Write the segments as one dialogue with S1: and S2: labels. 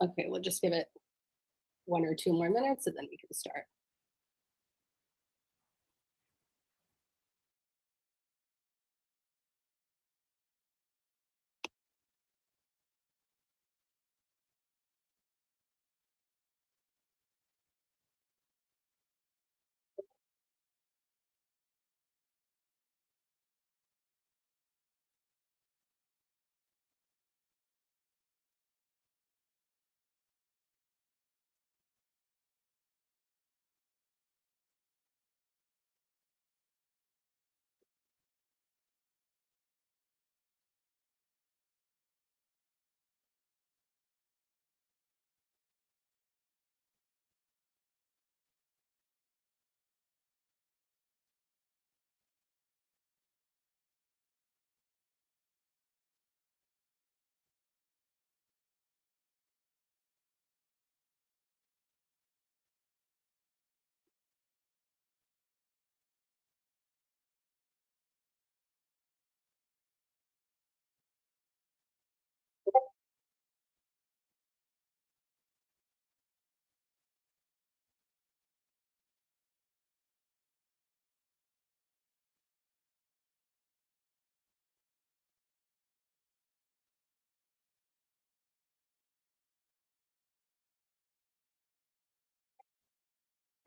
S1: Okay, we'll just give it 1 or 2 more minutes and then we can start.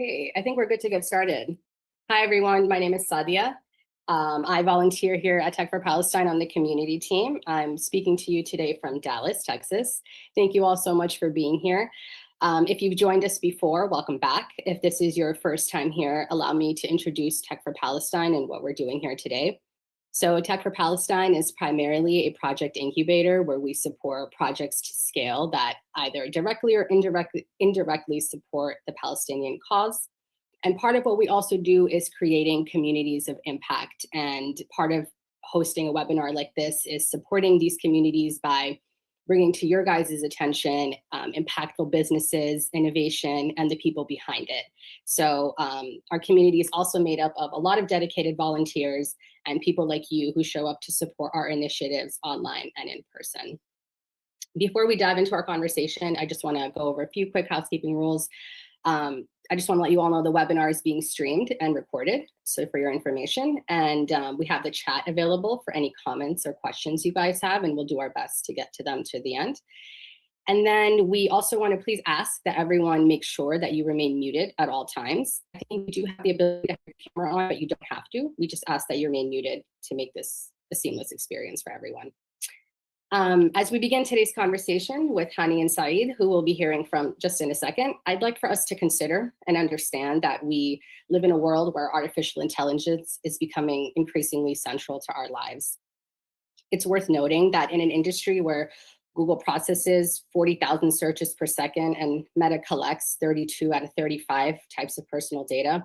S1: Okay, I think we're good to get started. Hi, everyone. My name is Sadia. I volunteer here at Tech for Palestine on the community team. I'm speaking to you today from Dallas, Texas. Thank you all so much for being here. If you've joined us before, welcome back. If this is your first time here, allow me to introduce Tech for Palestine and what we're doing here today. So Tech for Palestine is primarily a project incubator where we support projects to scale that either directly or indirectly support the Palestinian cause. And part of what we also do is creating communities of impact. And part of hosting a webinar like this is supporting these communities by bringing to your guys' attention impactful businesses, innovation, and the people behind it. So our community is also made up of a lot of dedicated volunteers and people like you who show up to support our initiatives online and in person. Before we dive into our conversation, I just want to go over a few quick housekeeping rules. I just want to let you all know the webinar is being streamed and recorded, so for your information. And we have the chat available for any comments or questions you guys have, and we'll do our best to get to them to the end. And then we also want to please ask that everyone make sure that you remain muted at all times. I think you do have the ability to have your camera on, but you don't have to. We just ask that you remain muted to make this a seamless experience for everyone. As we begin today's conversation with Hani and Said, who we'll be hearing from just in a second, I'd like for us to consider and understand that we live in a world where artificial intelligence is becoming increasingly central to our lives. It's worth noting that in an industry where Google processes 40,000 searches per second and Meta collects 32 out of 35 types of personal data,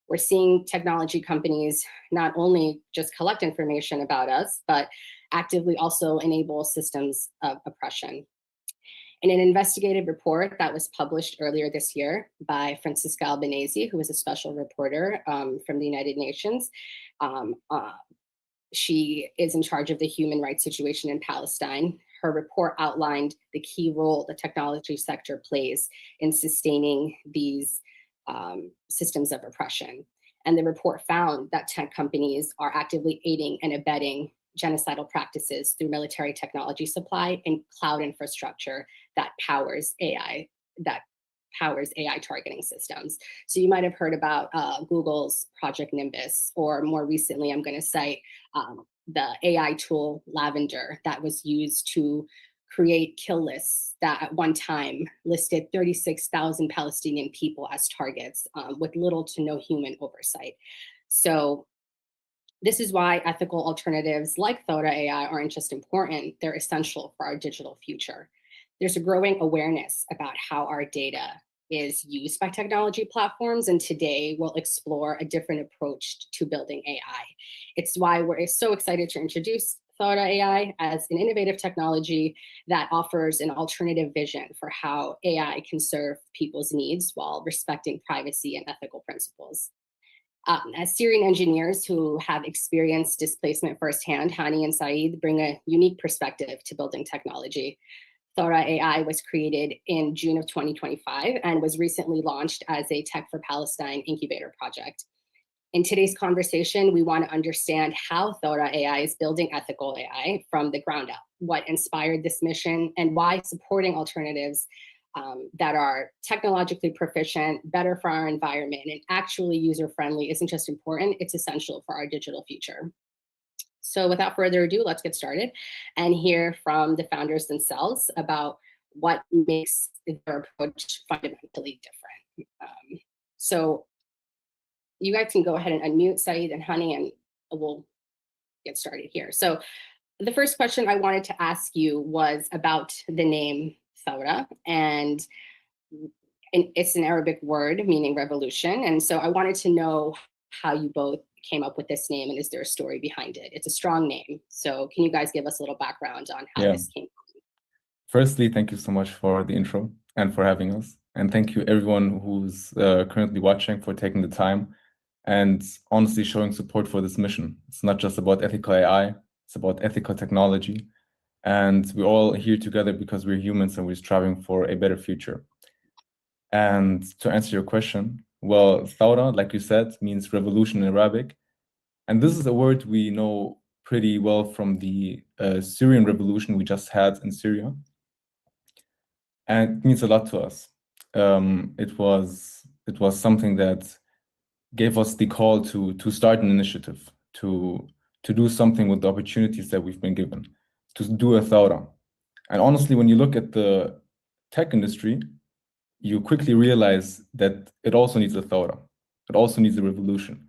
S1: we're seeing technology companies not only just collect information about us, but actively also enable systems of oppression. In an investigative report that was published earlier this year by Francisca Albanese, who is a special reporter from the United Nations, she is in charge of the human rights situation in Palestine. Her report outlined the key role the technology sector plays in sustaining these systems of oppression. And the report found that tech companies are actively aiding and abetting genocidal practices through military technology supply and cloud infrastructure that powers AI targeting systems. So you might have heard about Google's Project Nimbus, or more recently, I'm going to cite the AI tool Lavender that was used to create kill lists that at one time listed 36,000 Palestinian people as targets with little to no human oversight. So this is why ethical alternatives like Thora AI aren't just important, they're essential for our digital future. There's a growing awareness about how our data is used by technology platforms, and today we'll explore a different approach to building AI. It's why we're so excited to introduce Thora AI as an innovative technology that offers an alternative vision for how AI can serve people's needs while respecting privacy and ethical principles. As Syrian engineers who have experienced displacement firsthand, Hani and Said bring a unique perspective to building technology. Thora AI was created in June of 2025 and was recently launched as a Tech for Palestine incubator project. In today's conversation, we want to understand how Thora AI is building ethical AI from the ground up, what inspired this mission, and why supporting alternatives that are technologically proficient, better for our environment, and actually user-friendly isn't just important, it's essential for our digital future. So without further ado, let's get started and hear from the founders themselves about what makes their approach fundamentally different. So you guys can go ahead and unmute Said and Hani, and we'll get started here. So the first question I wanted to ask you was about the name Thawra, and it's an Arabic word meaning revolution. And so I wanted to know how you both came up with this name, and is there a story behind it? It's a strong name. So can you guys give us a little background on how this came?
S2: Firstly, thank you so much for the intro and for having us. And thank you everyone who's currently watching for taking the time and honestly showing support for this mission. It's not just about ethical AI, it's about ethical technology. And we're all here together because we're humans and we're striving for a better future. And to answer your question, well, Thawra, like you said, means revolution in Arabic. And this is a word we know pretty well from the Syrian revolution we just had in Syria. And it means a lot to us. It was something that gave us the call to start an initiative, to do something with the opportunities that we've been given, to do a Thawra. And honestly, when you look at the tech industry, you quickly realize that it also needs a Thawra. It also needs a revolution,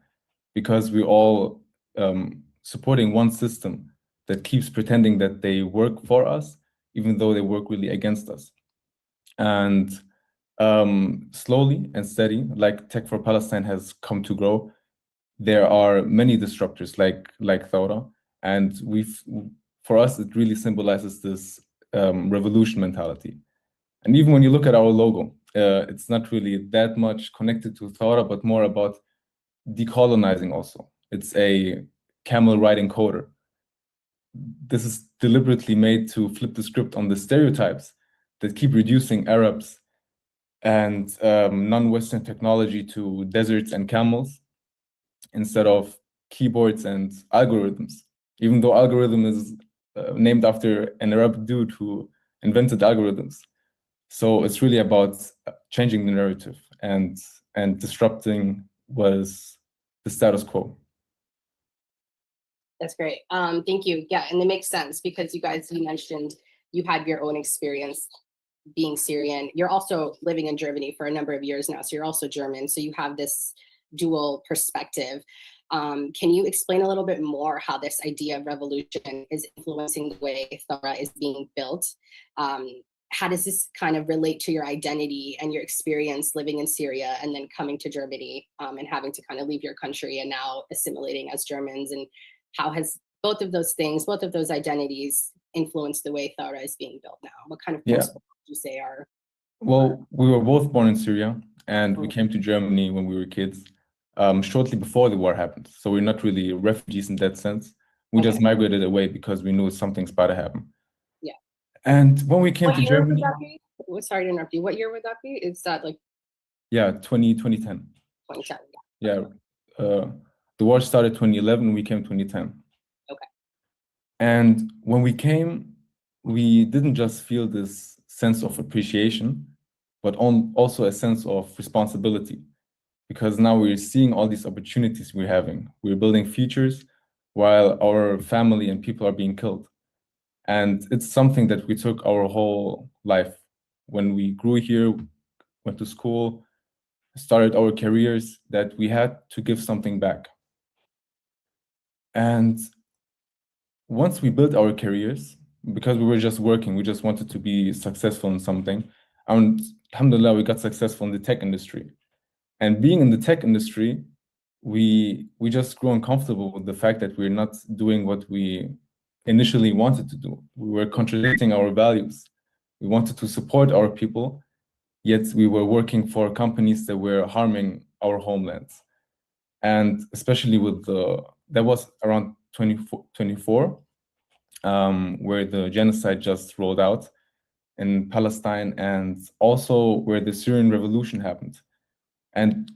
S2: because we're all supporting one system that keeps pretending that they work for us, even though they work really against us. And slowly and steady, like Tech for Palestine has come to grow, there are many disruptors like Thawra, and for us it really symbolizes this revolution mentality. And even when you look at our logo, it's not really that much connected to Thawra, but more about decolonizing also. It's a camel riding coder. This is deliberately made to flip the script on the stereotypes that keep reducing Arabs and non-Western technology to deserts and camels instead of keyboards and algorithms, even though algorithm is named after an Arab dude who invented algorithms. So it's really about changing the narrative and disrupting was the status quo.
S1: That's great. Thank you. Yeah, and it makes sense because you mentioned you had your own experience being Syrian. You're also living in Germany for a number of years now, so you're also German. So you have this dual perspective. Can you explain a little bit more how this idea of revolution is influencing the way Thora is being built? How does this kind of relate to your identity and your experience living in Syria and then coming to Germany and having to kind of leave your country and now assimilating as Germans? And how has both of those things, both of those identities influenced the way Thora is being built now? What kind of principles would you say are?
S2: Well, we were both born in Syria and we came to Germany when we were kids, shortly before the war happened. So we're not really refugees in that sense. We just migrated away because we knew something's about to happen.
S1: Yeah.
S2: And when we came to Germany,
S1: sorry to interrupt you. What year would that be? Is that like?
S2: Yeah, 2010.
S1: 2010.
S2: Yeah. The war started 2011, we came 2010.
S1: Okay.
S2: And when we came, we didn't just feel this sense of appreciation, but also a sense of responsibility, because now we're seeing all these opportunities we're having. We're building futures while our family and people are being killed. And it's something that we took our whole life. When we grew here, went to school, started our careers, that we had to give something back. And once we built our careers, because we were just working, we just wanted to be successful in something. And alhamdulillah, we got successful in the tech industry. And being in the tech industry, we just grew uncomfortable with the fact that we're not doing what we initially wanted to do. We were contradicting our values. We wanted to support our people, yet we were working for companies that were harming our homelands. And especially with that was around 2024, where the genocide just rolled out. in Palestine, and also where the Syrian revolution happened. And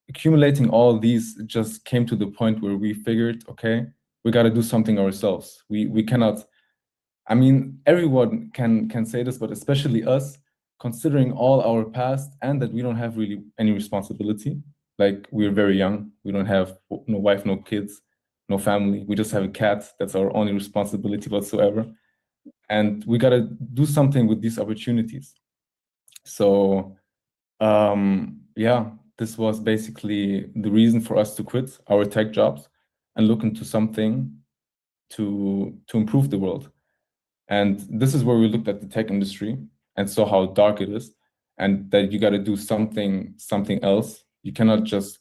S2: accumulating all these just came to the point where we figured, okay, we got to do something ourselves. We cannot, I mean, everyone can say this, but especially us, considering all our past and that we don't have really any responsibility. Like, we're very young, we don't have no wife, no kids, no family. We just have a cat. That's our only responsibility whatsoever. And we got to do something with these opportunities. So yeah, this was basically the reason for us to quit our tech jobs and look into something to improve the world. And this is where we looked at the tech industry and saw how dark it is, and that you got to do something else. You cannot just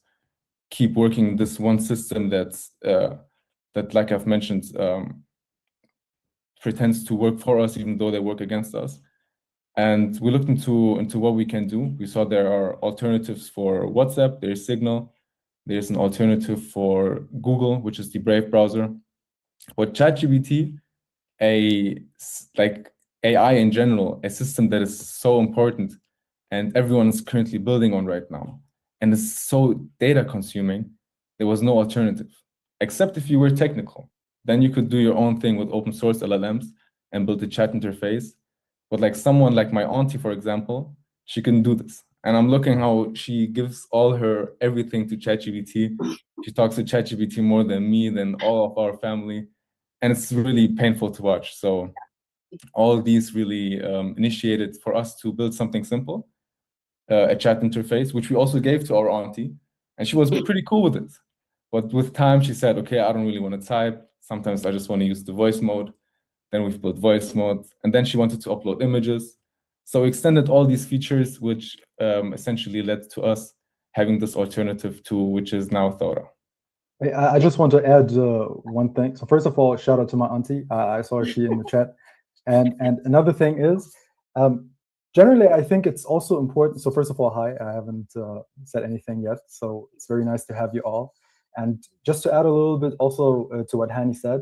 S2: keep working this one system that's that, like I've mentioned, pretends to work for us even though they work against us. And we looked into what we can do. We saw there are alternatives for WhatsApp, there's Signal, there's an alternative for Google, which is the Brave browser. But ChatGPT, like AI in general, a system that is so important and everyone is currently building on right now, and is so data consuming, there was no alternative, except if you were technical. Then you could do your own thing with open source LLMs and build a chat interface. But like someone like my auntie, for example, she can do this. And I'm looking how she gives all her everything to ChatGPT. She talks to ChatGPT more than me, than all of our family. And it's really painful to watch. So all these really initiated for us to build something simple, a chat interface, which we also gave to our auntie. And she was pretty cool with it. But with time, she said, okay, I don't really want to type. Sometimes I just want to use the voice mode. Then we've built voice mode. And then she wanted to upload images. So we extended all these features, which essentially led to us having this alternative tool, which is now Thora.
S3: I just want to add one thing. So first of all, shout out to my auntie. I saw she in the chat. And another thing is, generally, I think it's also important. So first of all, hi, I haven't said anything yet. So it's very nice to have you all. And just to add a little bit also to what Hani said,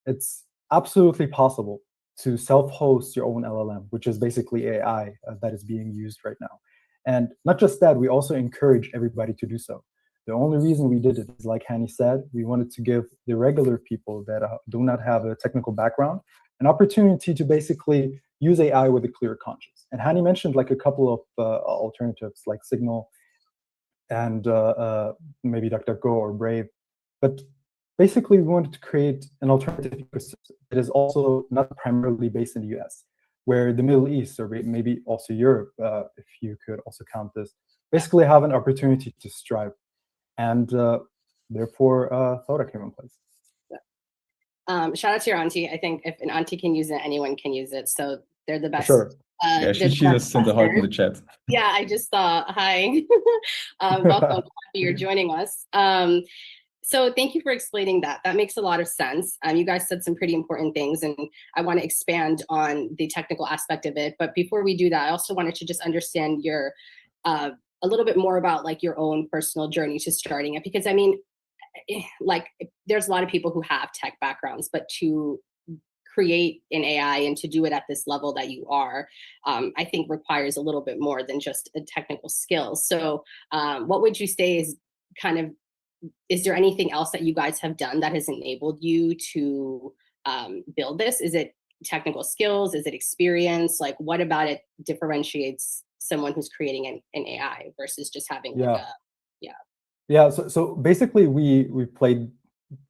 S3: it's absolutely possible to self-host your own LLM, which is basically AI that is being used right now. And not just that, we also encourage everybody to do so. The only reason we did it is, like Hani said, we wanted to give the regular people that do not have a technical background an opportunity to basically use AI with a clear conscience. And Hani mentioned like a couple of alternatives like Signal and maybe DuckDuckGo or Brave. But basically, we wanted to create an alternative ecosystem that is also not primarily based in the US, where the Middle East or maybe also Europe, if you could also count this, basically have an opportunity to strive. And therefore, Thora came in place.
S1: Shout out to your auntie. I think if an auntie can use it, anyone can use it. So they're the best.
S3: For sure.
S2: Yeah, she just sent a heart in the chat.
S1: Yeah, I just saw. Hi. Welcome. Happy you're joining us. So thank you for explaining that. That makes a lot of sense. You guys said some pretty important things, and I want to expand on the technical aspect of it. But before we do that, I also wanted to just understand your a little bit more about like your own personal journey to starting it, because I mean, like there's a lot of people who have tech backgrounds, but to create an AI and to do it at this level that you are, I think requires a little bit more than just a technical skill. So what would you say is kind of, is there anything else that you guys have done that has enabled you to build this? Is it technical skills? Is it experience? Like what about it differentiates someone who's creating an AI versus just having like
S3: Yeah, so basically we played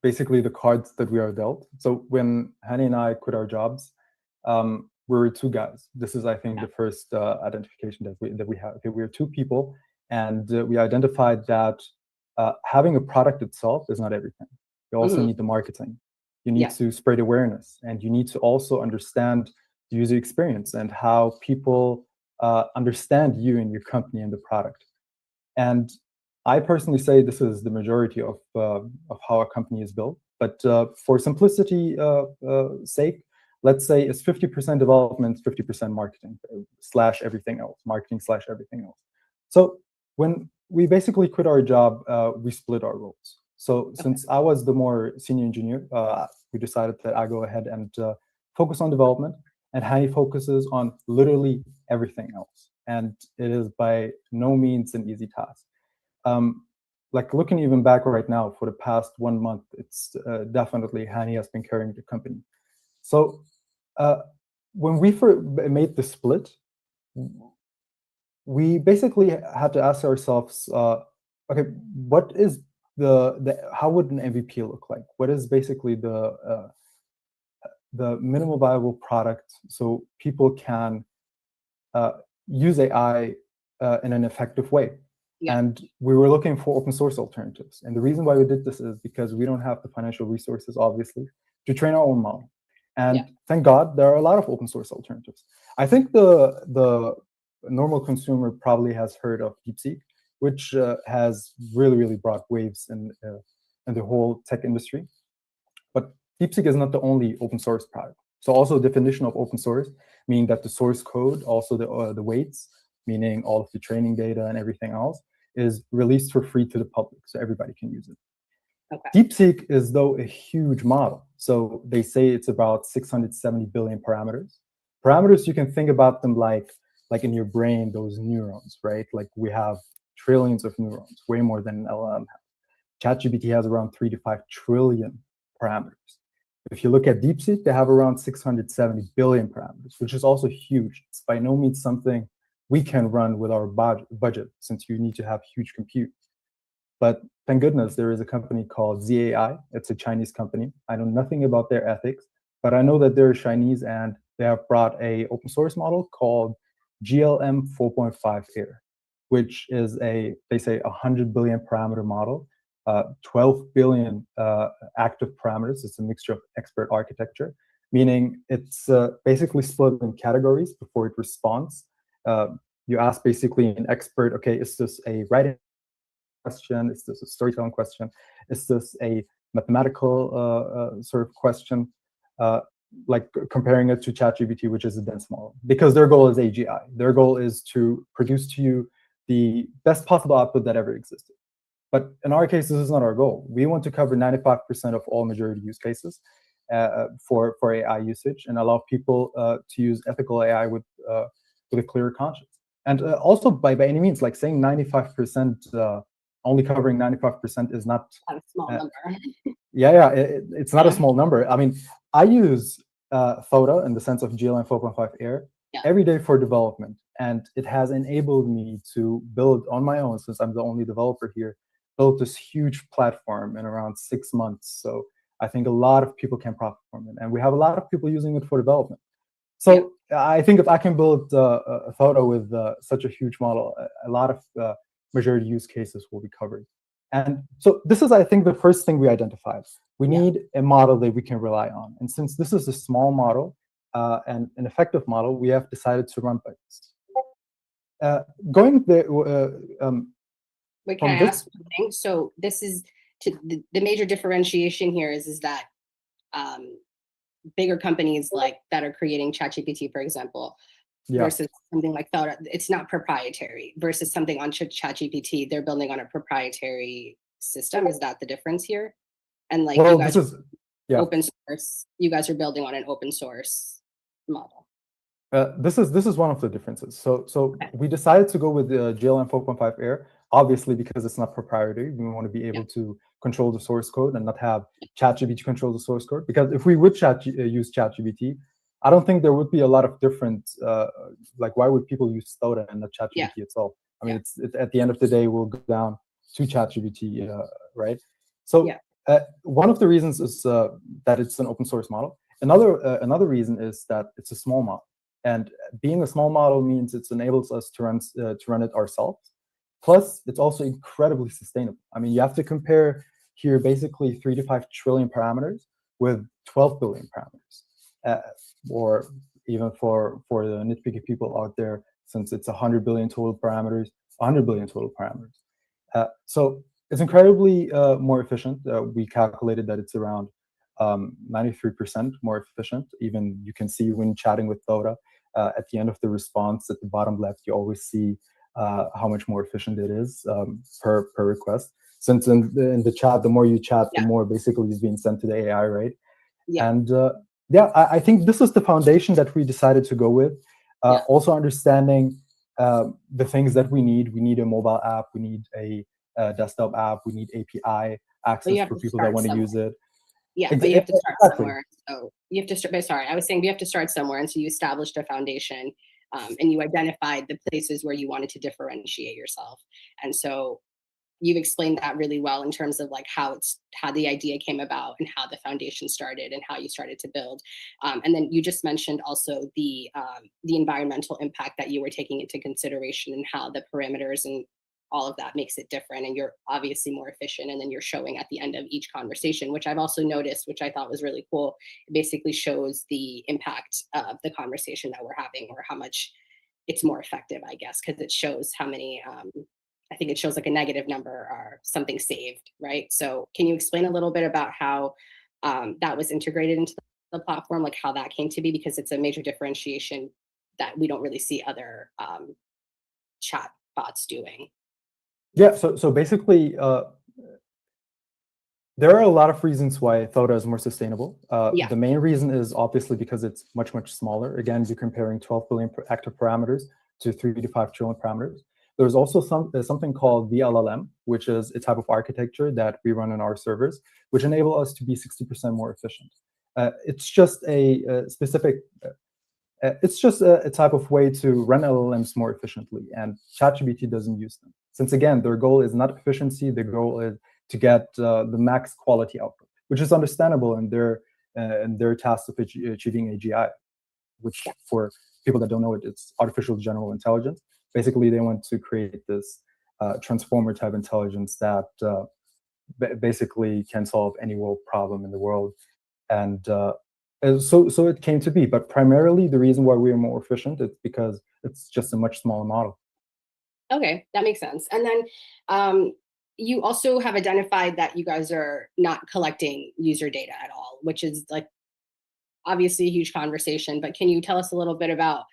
S3: basically the cards that we are dealt. So when Hani and I quit our jobs, we were two guys. This is, I think, the first identification that we have. Okay, we are two people, and we identified that having a product itself is not everything. You also need the marketing. You need to spread awareness, and you need to also understand the user experience and how people understand you and your company and the product. And I personally say this is the majority of how a company is built. But for simplicity sake, let's say it's 50% development, 50% marketing slash everything else, marketing slash everything else. So when we basically quit our job, we split our roles. So since I was the more senior engineer, we decided that I go ahead and focus on development. and Hani focuses on literally everything else. And it is by no means an easy task. Like looking even back right now for the past 1 month, it's definitely Hani has been carrying the company. So when we made the split, we basically had to ask ourselves, okay, what is how would an MVP look like? What is basically the minimal viable product so people can use AI in an effective way?
S1: Yeah.
S3: And we were looking for open source alternatives. And the reason why we did this is because we don't have the financial resources, obviously, to train our own model. And thank God there are a lot of open source alternatives. I think the normal consumer probably has heard of DeepSeek, which has really brought waves in the whole tech industry. But DeepSeek is not the only open source product. So also definition of open source, meaning that the source code, also the weights, meaning all of the training data and everything else, is released for free to the public, so everybody can use it.
S1: Okay.
S3: DeepSeek is, though, a huge model. So they say it's about 670 billion parameters. Parameters, you can think about them like in your brain, those neurons, right? Like we have trillions of neurons, way more than an LLM has. ChatGPT has around 3 to 5 trillion parameters. If you look at DeepSeek, they have around 670 billion parameters, which is also huge. It's by no means something we can run with our budget, since you need to have huge compute. But thank goodness there is a company called ZAI. It's a Chinese company. I know nothing about their ethics, but I know that they're Chinese and they have brought a open source model called GLM 4.5 Air, which is they say 100 billion parameter model, 12 billion active parameters. It's a mixture of expert architecture, meaning it's basically split in categories before it responds. You ask basically an expert, okay, is this a writing question? Is this a storytelling question? Is this a mathematical sort of question? Like comparing it to ChatGPT, which is a dense model, because their goal is AGI. Their goal is to produce to you the best possible output that ever existed. But in our case, this is not our goal. We want to cover 95% of all majority use cases for AI usage and allow people to use ethical AI with a clearer conscience. And also, by any means, like saying 95%, only covering 95% is not
S1: a small number.
S3: It's not a small number. I mean, I use Thora in the sense of GLM 4.5 Air every day for development, and it has enabled me to build on my own, since I'm the only developer here, built this huge platform in around 6 months. So I think a lot of people can profit from it, and we have a lot of people using it for development. So I think if I can build a Thora with such a huge model, a lot of majority use cases will be covered. And so this is, I think, the first thing we identified. We need a model that we can rely on. And since this is a small model and an effective model, we have decided to run by this. Going there,
S1: Wait, can I ask one thing? So this is the major differentiation here is that bigger companies like that are creating ChatGPT, for example, versus something like Thora, it's not proprietary, versus something on ChatGPT, they're building on a proprietary system. Is that the difference here? And like, well, you guys open source, you guys are building on an open source model.
S3: This is one of the differences. So we decided to go with the GLM 4.5 Air, obviously because it's not proprietary. We want to be able to control the source code and not have ChatGPT control the source code. Because if we would use ChatGPT, I don't think there would be a lot of different. Like, why would people use Thora and not ChatGPT itself? I mean, at the end of the day, we'll go down to ChatGPT, right? So one of the reasons is that it's an open source model. Another reason is that it's a small model. And being a small model means it enables us to run it ourselves. Plus, it's also incredibly sustainable. I mean, you have to compare here basically 3 to 5 trillion parameters with 12 billion parameters. Or even for the nitpicky people out there, since it's 100 billion total parameters, 100 billion total parameters. So it's incredibly more efficient. We calculated that it's around 93% more efficient. Even you can see when chatting with Thora, at the end of the response, at the bottom left, you always see how much more efficient it is per request. Since in the chat, the more you chat, the more basically is being sent to the AI, right? And Yeah, I think this is the foundation that we decided to go with.
S1: Yeah.
S3: Also understanding the things that we need. We need a mobile app. We need a desktop app. We need API
S1: But you
S3: access
S1: have
S3: for
S1: to
S3: people that
S1: start
S3: want to
S1: somewhere.
S3: use it.
S1: Yeah, but you have to start
S3: Exactly.
S1: somewhere. So you have to start, sorry, I was saying you have to start somewhere. And so you established a foundation and you identified the places where you wanted to differentiate yourself. And so you've explained that really well in terms of like how the idea came about and how the foundation started and how you started to build. And then you just mentioned also the environmental impact that you were taking into consideration and how the parameters and all of that makes it different, and you're obviously more efficient, and then you're showing at the end of each conversation, which I've also noticed, which I thought was really cool. It basically shows the impact of the conversation that we're having, or how much it's more effective, I guess, because it shows how many I think it shows like a negative number or something saved, right? So can you explain a little bit about how that was integrated into the platform, like how that came to be? Because it's a major differentiation that we don't really see other chat bots doing.
S3: Yeah, so basically, there are a lot of reasons why Thora is more sustainable.
S1: Yeah.
S3: The main reason is obviously because it's much, much smaller. Again, you're comparing 12 billion active parameters to 3 to 5 trillion parameters. There's also something called VLLM, which is a type of architecture that we run on our servers, which enable us to be 60% more efficient. It's just a specific it's just a type of way to run LLMs more efficiently, and ChatGPT doesn't use them. Since again, their goal is not efficiency, their goal is to get the max quality output, which is understandable in their task of achieving AGI, which for people that don't know it, it's artificial general intelligence. Basically, they want to create this transformer type intelligence that basically can solve any world problem in the world. And so it came to be. But primarily, the reason why we are more efficient is because it's just a much smaller model.
S1: Okay, that makes sense. And then you also have identified that you guys are not collecting user data at all, which is like obviously a huge conversation. But can you tell us a little bit about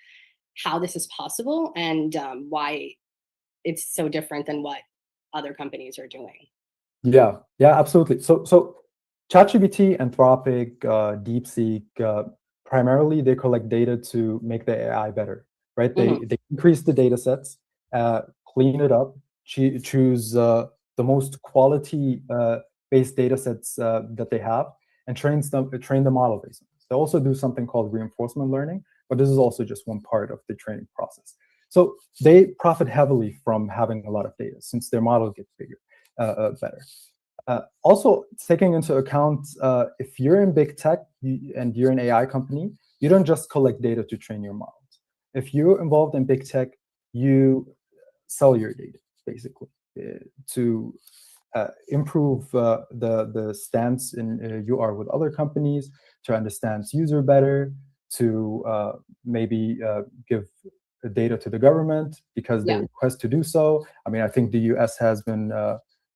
S1: how this is possible and why it's so different than what other companies are doing?
S3: Yeah, absolutely. So ChatGPT, Anthropic, DeepSeek, primarily they collect data to make the AI better, right? They increase the data sets, clean it up, choose the most quality based data sets that they have, and train the model based on this. They also do something called reinforcement learning, but this is also just one part of the training process. So they profit heavily from having a lot of data since their model gets bigger. Better. Also, taking into account if you're in big tech and you're an AI company, you don't just collect data to train your models. If you're involved in big tech, you sell your data basically to improve the stance you are with other companies, to understand user better, to maybe give data to the government because they request to do so. I mean, I think the US has been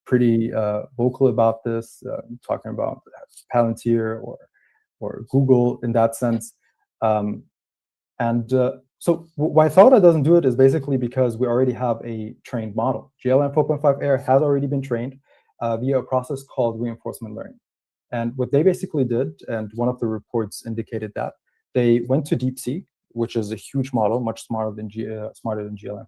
S3: pretty vocal about this, talking about Palantir or Google in that sense. So why Thora doesn't do it is basically because we already have a trained model. GLM 4.5 Air has already been trained via a process called reinforcement learning. And what they basically did, and one of the reports indicated that, they went to DeepSeek, which is a huge model, much smarter than GLM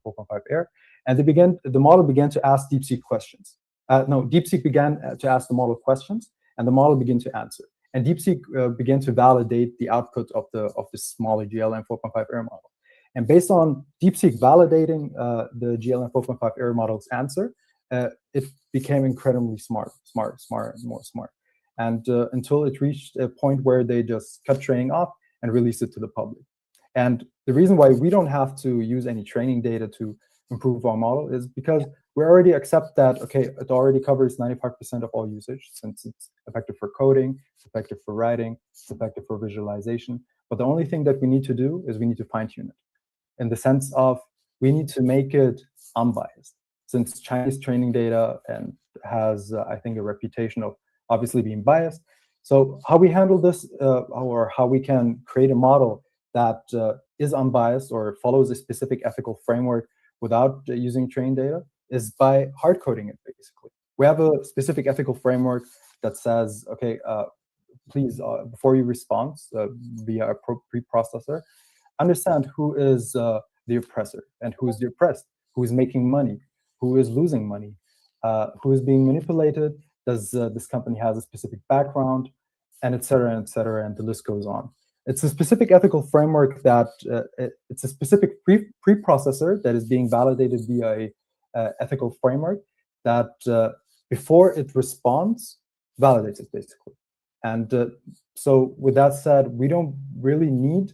S3: 4.5 Air, and the model began to ask DeepSeek questions. DeepSeek began to ask the model questions, and the model began to answer. And DeepSeek began to validate the output of the smaller GLM 4.5 Air model. And based on DeepSeek validating the GLM 4.5 Air model's answer, it became incredibly smarter and more smart. And until it reached a point where they just cut training off and released it to the public. And the reason why we don't have to use any training data to improve our model is because we already accept that, okay, it already covers 95% of all usage since it's effective for coding, it's effective for writing, it's effective for visualization. But the only thing that we need to do is we need to fine tune it in the sense of we need to make it unbiased, since Chinese training data and has, I think, a reputation of obviously being biased. So how we handle this or how we can create a model that is unbiased or follows a specific ethical framework without using trained data is by hard coding it, basically. We have a specific ethical framework that says, okay, please, before you respond via a preprocessor, understand who is the oppressor and who is the oppressed, who is making money, who is losing money, who is being manipulated, does this company has a specific background, and et cetera, and the list goes on. It's a specific ethical framework that, it's a specific preprocessor that is being validated via a ethical framework that before it responds, validates it basically. And so with that said, we don't really need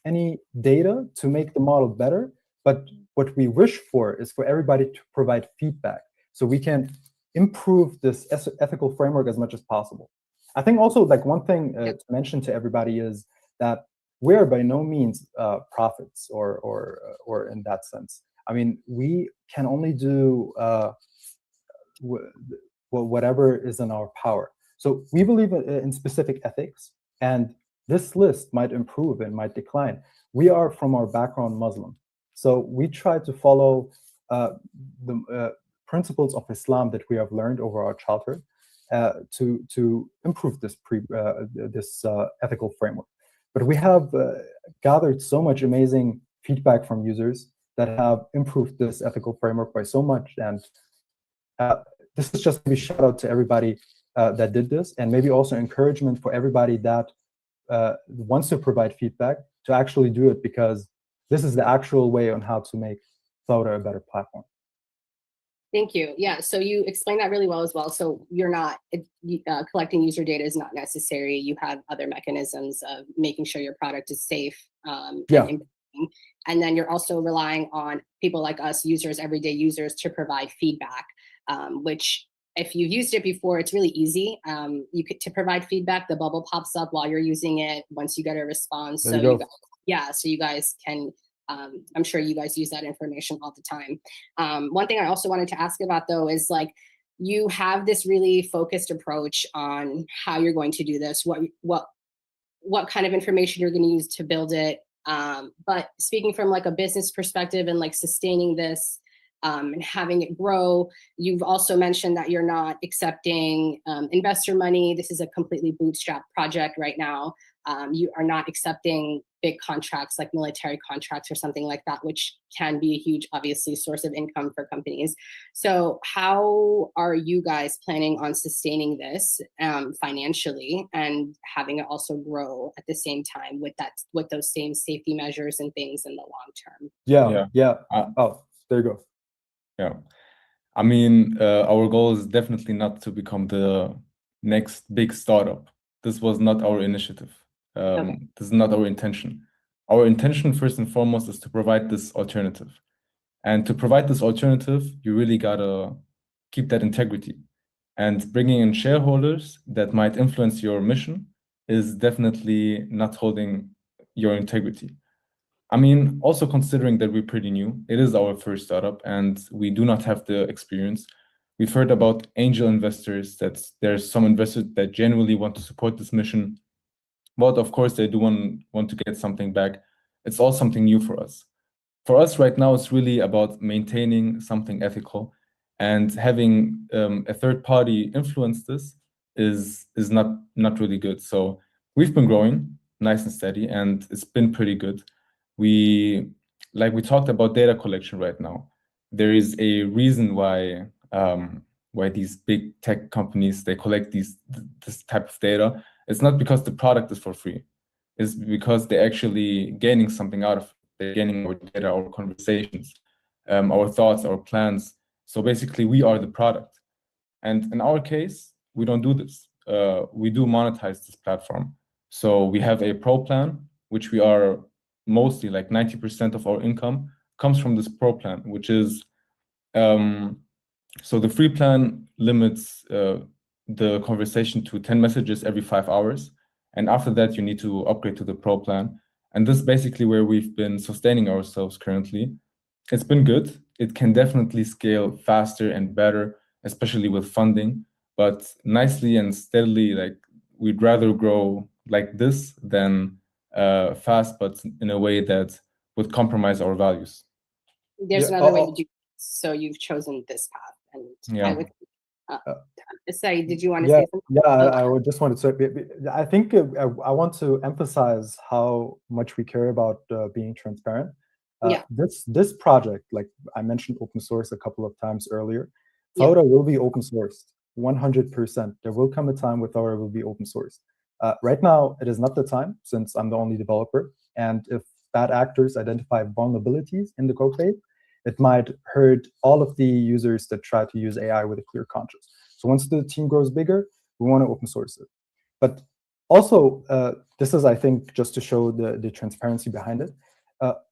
S3: any data to make the model better, but what we wish for is for everybody to provide feedback so we can improve this ethical framework as much as possible. I think also like one thing to mention to everybody is that we're by no means prophets or in that sense. I mean, we can only do whatever is in our power. So we believe in specific ethics, and this list might improve and might decline. We are from our background Muslim, so we try to follow the principles of Islam that we have learned over our childhood to improve this ethical framework. But we have gathered so much amazing feedback from users that have improved this ethical framework by so much. And this is just a shout out to everybody that did this, and maybe also encouragement for everybody that wants to provide feedback to actually do it, because this is the actual way on how to make Thora a better platform.
S1: Thank you. Yeah, so you explained that really well as well. So you're not, collecting user data is not necessary. You have other mechanisms of making sure your product is safe. And then you're also relying on people like us, users, everyday users, to provide feedback, which if you've used it before, it's really easy. To provide feedback, the bubble pops up while you're using it once you get a response. So you guys can, I'm sure you guys use that information all the time. One thing I also wanted to ask about though is like, you have this really focused approach on how you're going to do this, what kind of information you're going to use to build it. But speaking from like a business perspective and like sustaining this and having it grow, you've also mentioned that you're not accepting investor money. This is a completely bootstrap project right now. You are not accepting big contracts like military contracts or something like that, which can be a huge, obviously, source of income for companies. So how are you guys planning on sustaining this financially and having it also grow at the same time with those same safety measures and things in the long term?
S3: Oh, there you go.
S2: Yeah, I mean, our goal is definitely not to become the next big startup. This was not our initiative. This is not our intention. Our intention, first and foremost, is to provide this alternative. And to provide this alternative, you really gotta keep that integrity. And bringing in shareholders that might influence your mission is definitely not holding your integrity. I mean, also considering that we're pretty new, it is our first startup and we do not have the experience. We've heard about angel investors, that there's some investors that genuinely want to support this mission. But of course, they do want to get something back. It's all something new for us. For us right now, it's really about maintaining something ethical, and having a third party influence this is not really good. So we've been growing nice and steady, and it's been pretty good. We talked about data collection right now. There is a reason why these big tech companies, they collect this type of data. It's not because the product is for free. It's because they're actually gaining something out of it. They're gaining our data, our conversations, our thoughts, our plans. So basically, we are the product. And in our case, we don't do this. We do monetize this platform. So we have a pro plan, which we are mostly like 90% of our income comes from this pro plan, which is, so the free plan limits the conversation to 10 messages every 5 hours. And after that, you need to upgrade to the pro plan. And this is basically where we've been sustaining ourselves currently. It's been good. It can definitely scale faster and better, especially with funding, but nicely and steadily, like we'd rather grow like this than fast, but in a way that would compromise our values.
S1: There's another way to do it. So you've chosen this path. And I would Sorry, did you want to
S3: Yeah,
S1: say something?
S3: I would just wanted to. I think I want to emphasize how much we care about being transparent.
S1: Yeah.
S3: This project, like I mentioned, open source a couple of times earlier.
S1: Yeah.
S3: Thora will be open sourced 100%. There will come a time where Thora will be open sourced. Right now, it is not the time since I'm the only developer. And if bad actors identify vulnerabilities in the code base, it might hurt all of the users that try to use AI with a clear conscience. So once the team grows bigger, we want to open source it. But also, this is, I think, just to show the transparency behind it.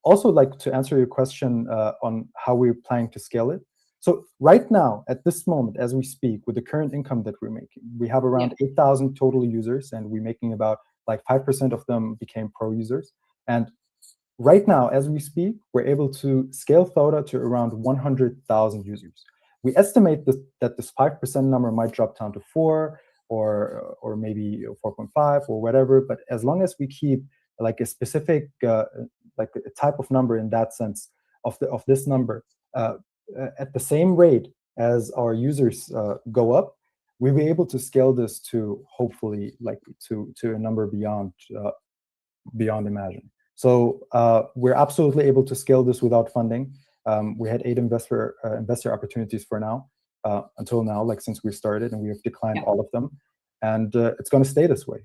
S3: Also, like to answer your question on how we're planning to scale it. So right now, at this moment, as we speak, with the current income that we're making, we have around 8,000 total users, and we're making about like 5% of them became pro users. And right now, as we speak, we're able to scale Thora to around 100,000 users. We estimate that this 5% number might drop down to 4 or maybe 4.5 or whatever. But as long as we keep like a specific like a type of number in that sense of this number at the same rate as our users go up, we'll be able to scale this to hopefully like to a number beyond imagine. So we're absolutely able to scale this without funding. We had 8 investor opportunities for now, until now, like since we started, and we have declined all of them. And it's going to stay this way.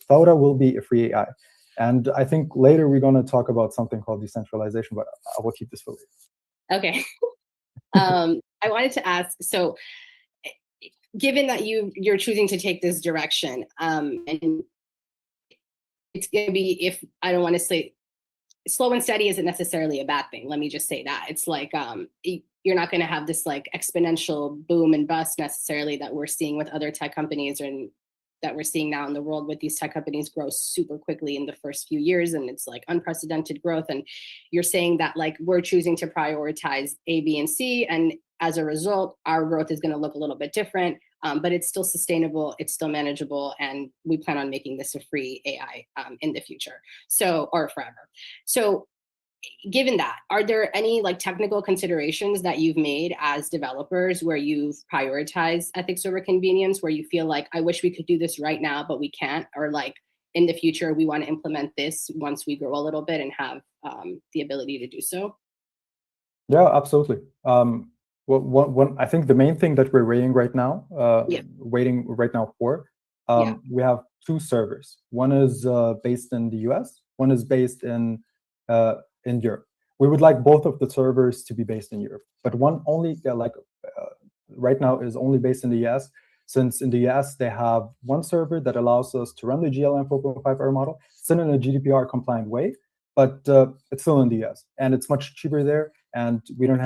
S3: Thora will be a free AI. And I think later we're going to talk about something called decentralization, but I will keep this for later.
S1: Okay. I wanted to ask, so given that you're choosing to take this direction, and it's going to be, if I don't want to say slow and steady isn't necessarily a bad thing. Let me just say that. It's like you're not going to have this like exponential boom and bust necessarily that we're seeing with other tech companies, and that we're seeing now in the world with these tech companies grow super quickly in the first few years, and it's like unprecedented growth. And you're saying that like we're choosing to prioritize A, B, and C, and as a result, our growth is going to look a little bit different, but it's still sustainable, it's still manageable, and we plan on making this a free AI in the future, so, or forever. So given that, are there any like technical considerations that you've made as developers where you've prioritized ethics over convenience, where you feel like, I wish we could do this right now, but we can't, or like in the future, we want to implement this once we grow a little bit and have the ability to do so?
S3: Yeah, absolutely. Well, I think the main thing that we're waiting right now, for, we have 2 servers. One is based in the US, one is based in Europe. We would like both of the servers to be based in Europe, but one only right now is only based in the US, since in the US they have one server that allows us to run the GLM 4.5 error model, still in a GDPR compliant way, but it's still in the US, and it's much cheaper there, and we do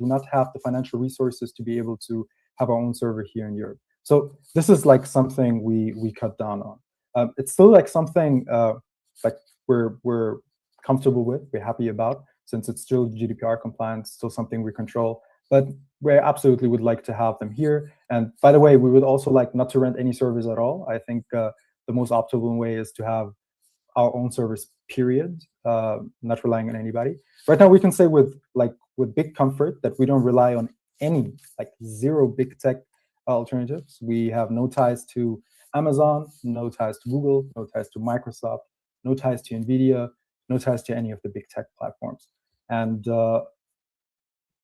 S3: not have the financial resources to be able to have our own server here in Europe. So this is like something we cut down on. It's still like something like we're comfortable with, we're happy about, since it's still GDPR compliant, still something we control. But we absolutely would like to have them here. And by the way, we would also like not to rent any servers at all. I think the most optimal way is to have our own servers, period, not relying on anybody. Right now, we can say with big comfort that we don't rely on any, like 0 big tech alternatives. We have no ties to Amazon, no ties to Google, no ties to Microsoft, no ties to NVIDIA, no ties to any of the big tech platforms. And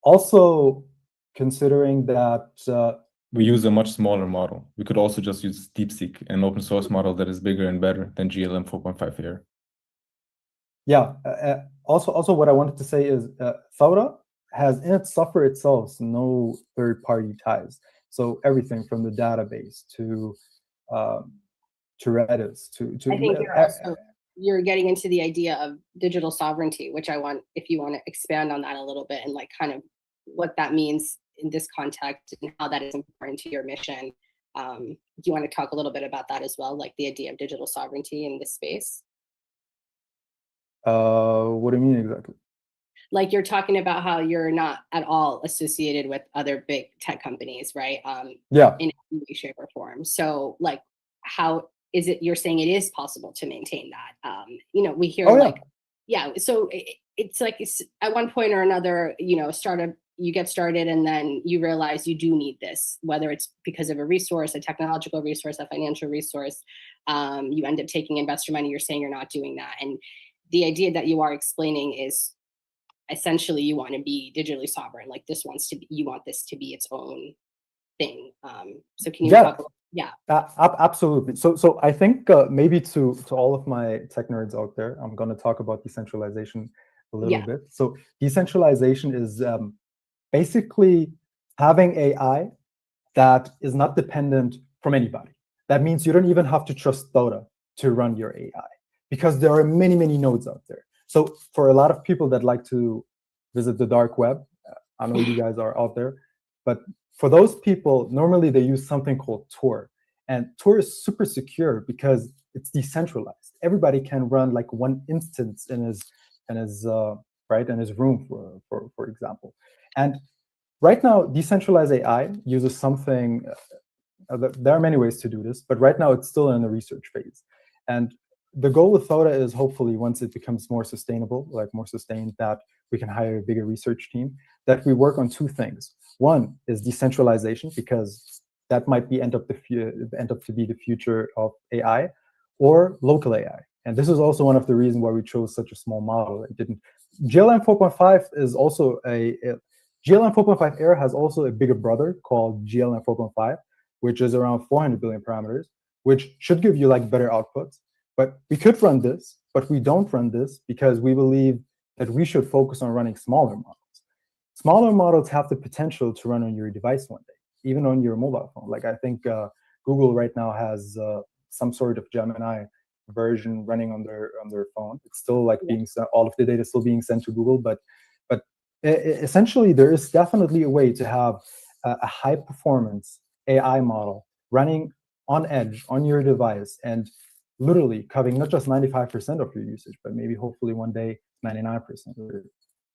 S3: also considering that
S2: we use a much smaller model. We could also just use DeepSeek, an open source model that is bigger and better than GLM 4.5 here.
S3: Yeah. Also, what I wanted to say is Thora has in its software itself no third-party ties. So everything from the database to Redis to
S1: I think you're getting into the idea of digital sovereignty, which I want, if you want to expand on that a little bit and like kind of what that means in this context and how that is important to your mission. Do you want to talk a little bit about that as well, like the idea of digital sovereignty in this space?
S3: What do you mean exactly?
S1: Like you're talking about how you're not at all associated with other big tech companies, right?
S3: Yeah.
S1: In any way, shape, or form. So like, how is it, you're saying it is possible to maintain that? We hear so it's like at one point or another, startup you get started and then you realize you do need this, whether it's because of a resource, a technological resource, a financial resource. You end up taking investor money. You're saying you're not doing that. And the idea that you are explaining is essentially you want to be digitally sovereign. Like this wants to be, you want this to be its own thing. So can you talk about, yeah.
S3: Absolutely. So I think maybe to all of my tech nerds out there, I'm going to talk about decentralization a little bit. So decentralization is basically having AI that is not dependent from anybody. That means you don't even have to trust Thora to run your AI, because there are many, many nodes out there. So for a lot of people that like to visit the dark web, I know you guys are out there, but for those people, normally they use something called Tor. And Tor is super secure because it's decentralized. Everybody can run like one instance in his room, for example. And right now, decentralized AI uses something. There are many ways to do this, but right now it's still in the research phase. And the goal with Thora is hopefully once it becomes more sustainable, like more sustained, that we can hire a bigger research team, that we work on two things. One is decentralization, because that might be end up to be the future of AI, or local AI. And this is also one of the reasons why we chose such a small model. It didn't. GLM 4.5 is also GLM 4.5 Air has also a bigger brother called GLM 4.5, which is around 400 billion parameters, which should give you like better outputs. But we could run this, but we don't run this because we believe that we should focus on running smaller models. Smaller models have the potential to run on your device one day, even on your mobile phone. Like I think Google right now has some sort of Gemini version running on their phone. It's still like being sent, all of the data is still being sent to Google, but essentially there is definitely a way to have a high performance AI model running on edge on your device and literally covering not just 95% of your usage, but maybe hopefully one day 99%, or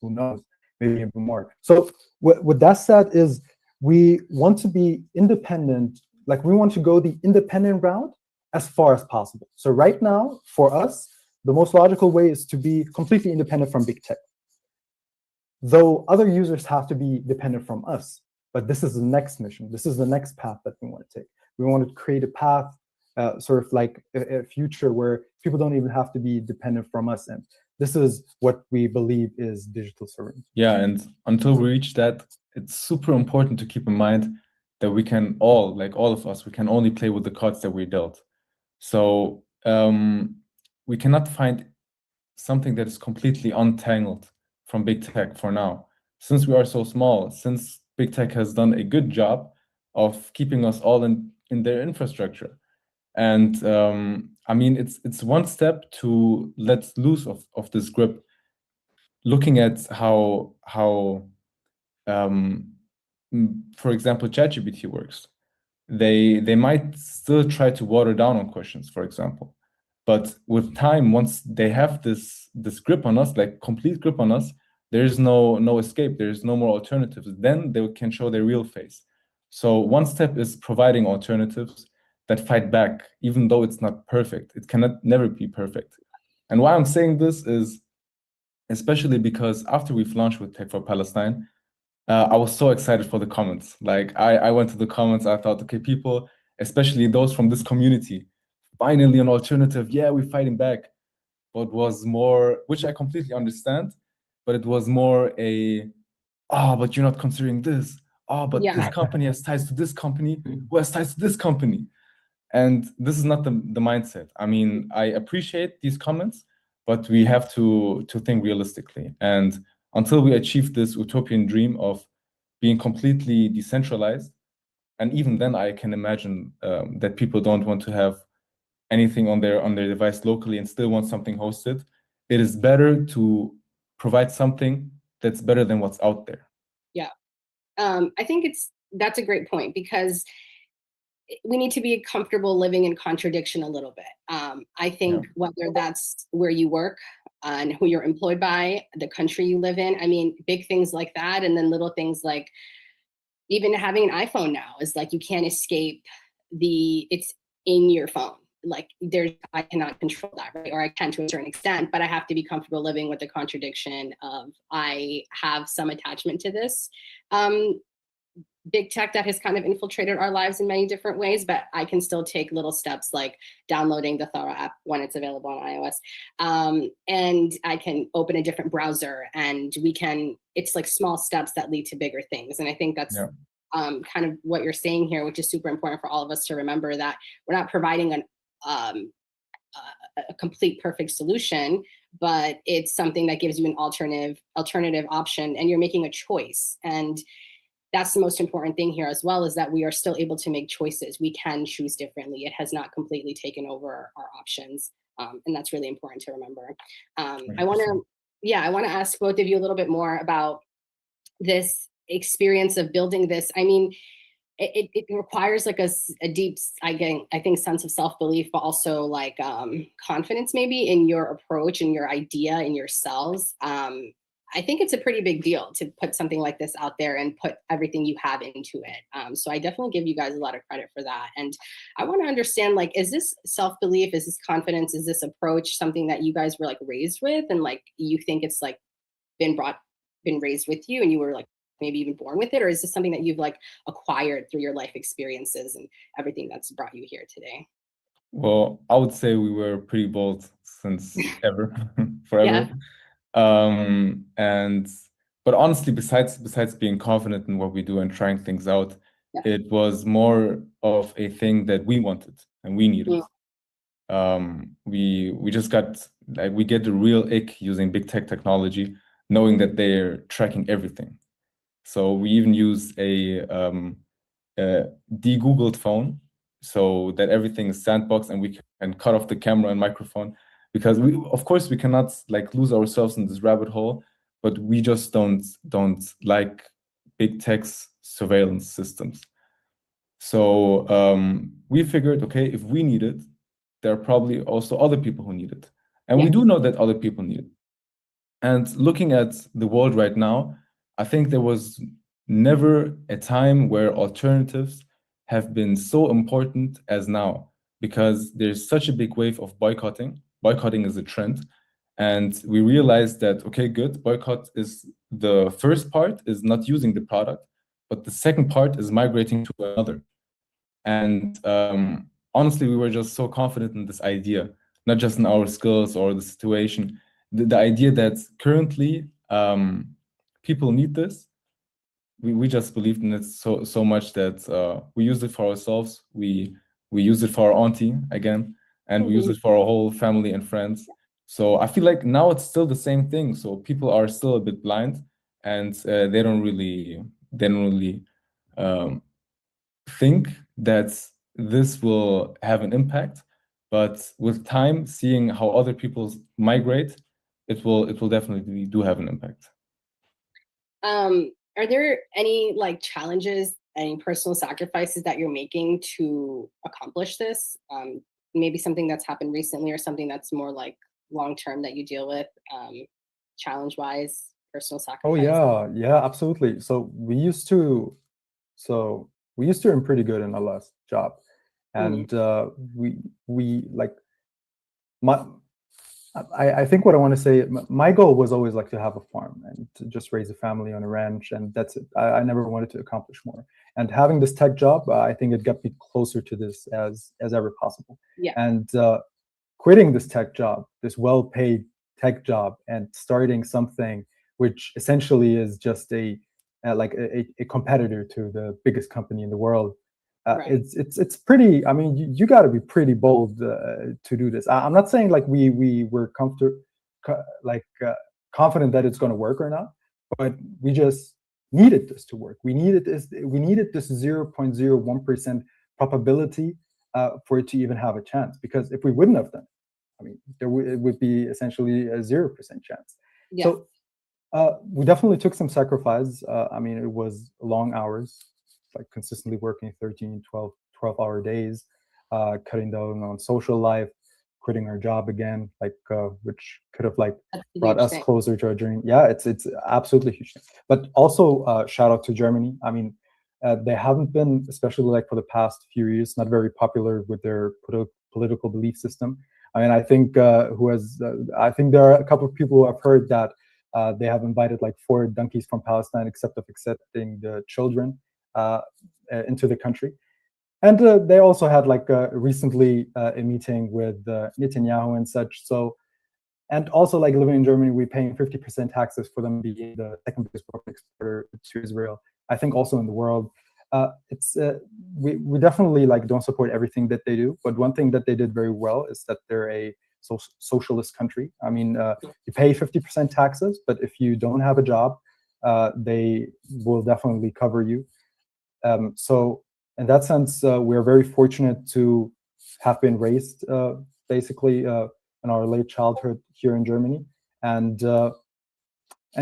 S3: who knows, maybe even more. So what that said is we want to be independent, like we want to go the independent route as far as possible. So right now, for us, the most logical way is to be completely independent from big tech. Though other users have to be dependent from us, but this is the next mission. This is the next path that we want to take. We want to create a path, sort of like a future where people don't even have to be dependent from us. And this is what we believe is digital sovereignty.
S2: Yeah, and until we reach that, it's super important to keep in mind that we can all, like all of us, we can only play with the cards that we're dealt. So we cannot find something that is completely untangled from big tech for now. Since we are so small, since big tech has done a good job of keeping us all in their infrastructure. And I mean, it's one step to let loose of this grip, looking at how for example, ChatGPT works. They might still try to water down on questions, for example. But with time, once they have this grip on us, like complete grip on us, there is no escape. There is no more alternatives. Then they can show their real face. So one step is providing alternatives that fight back, even though it's not perfect. It cannot never be perfect. And why I'm saying this is especially because after we've launched with Tech for Palestine, I was so excited for the comments. Like I went to the comments, I thought, okay, people, especially those from this community, finally an alternative. Yeah, we're fighting back. But was more, which I completely understand, but it was more but you're not considering this. But this company has ties to this company, who has ties to this company. And this is not the mindset. I mean, I appreciate these comments, but we have to think realistically. And until we achieve this utopian dream of being completely decentralized, and even then I can imagine that people don't want to have anything on their device locally and still want something hosted. It is better to provide something that's better than what's out there.
S1: Yeah, I think that's a great point, because we need to be comfortable living in contradiction a little bit. I think whether that's where you work and who you're employed by, the country you live in, I mean, big things like that, and then little things like even having an iPhone now is like you can't escape it's in your phone. like I cannot control that, right? Or I can to a certain extent, but I have to be comfortable living with the contradiction of I have some attachment to this big tech that has kind of infiltrated our lives in many different ways, but I can still take little steps like downloading the Thora app when it's available on iOS. And I can open a different browser, and it's like small steps that lead to bigger things. And I think that's kind of what you're saying here, which is super important for all of us to remember, that we're not providing a complete perfect solution, but it's something that gives you an alternative option, and you're making a choice. And that's the most important thing here as well, is that we are still able to make choices. We can choose differently. It has not completely taken over our options. And that's really important to remember. I want to ask both of you a little bit more about this experience of building this. I mean, it requires like a deep, I think, sense of self-belief, but also like confidence maybe in your approach and your idea in yourselves. I think it's a pretty big deal to put something like this out there and put everything you have into it. So I definitely give you guys a lot of credit for that. And I want to understand, like, is this self-belief, is this confidence, is this approach something that you guys were like raised with, and like you think it's like been raised with you, and you were like maybe even born with it, or is this something that you've like acquired through your life experiences and everything that's brought you here today?
S2: Well, I would say we were pretty bold since forever. But honestly, besides being confident in what we do and trying things out, it was more of a thing that we wanted and we needed. We just got, like, we get the real ick using big tech technology, knowing that they're tracking everything. So we even use a de-Googled phone, so that everything is sandboxed and we can cut off the camera and microphone, because of course we cannot like lose ourselves in this rabbit hole, but we just don't like big tech's surveillance systems. So we figured, okay, if we need it, there are probably also other people who need it, and we do know that other people need it. And looking at the world right now, I think there was never a time where alternatives have been so important as now, because there's such a big wave of boycotting. Boycotting is a trend. And we realized that, okay, good, boycott is the first part, is not using the product, but the second part is migrating to another. And honestly, we were just so confident in this idea, not just in our skills or the situation, the idea that currently people need this. We just believed in it so much that we used it for ourselves. We used it for our auntie again, and we used it for our whole family and friends. So I feel like now it's still the same thing. So people are still a bit blind, and they don't really think that this will have an impact. But with time, seeing how other people migrate, it will definitely do have an impact.
S1: Are there any like challenges, any personal sacrifices that you're making to accomplish this? Maybe something that's happened recently, or something that's more like long-term that you deal with, challenge-wise, personal sacrifice?
S3: Oh yeah, absolutely. So we used to earn pretty good in our last job, and we like I think what I want to say, my goal was always like to have a farm and to just raise a family on a ranch, and that's it. I never wanted to accomplish more. And having this tech job, I think it got me closer to this as ever possible.
S1: Yeah.
S3: And quitting this tech job, this well-paid tech job, and starting something which essentially is just a competitor to the biggest company in the world.
S1: Right.
S3: It's pretty. I mean, you got to be pretty bold to do this. I'm not saying like we were confident that it's going to work or not, but we just needed this to work. We needed this 0.01% probability for it to even have a chance. Because if we wouldn't have done it, I mean, it would be essentially a 0% chance.
S1: Yeah.
S3: So we definitely took some sacrifice. I mean, it was long hours, like consistently working 13, 12-hour days, cutting down on social life, quitting our job again, like which could have like brought us closer to our dream. Yeah, it's absolutely huge thing. But also shout out to Germany. I mean, they haven't been, especially like for the past few years, not very popular with their political belief system. I mean, I think I think there are a couple of people who have heard that they have invited like 4 donkeys from Palestine, except of accepting the children into the country. And they also had like recently a meeting with Netanyahu and such. So, and also like living in Germany, we're paying 50% taxes for them being the second biggest weapon exporter to Israel. I think also in the world. We definitely like don't support everything that they do, but one thing that they did very well is that they're a socialist country. I mean, you pay 50% taxes, but if you don't have a job, they will definitely cover you. So in that sense, we're very fortunate to have been raised basically in our late childhood here in Germany, and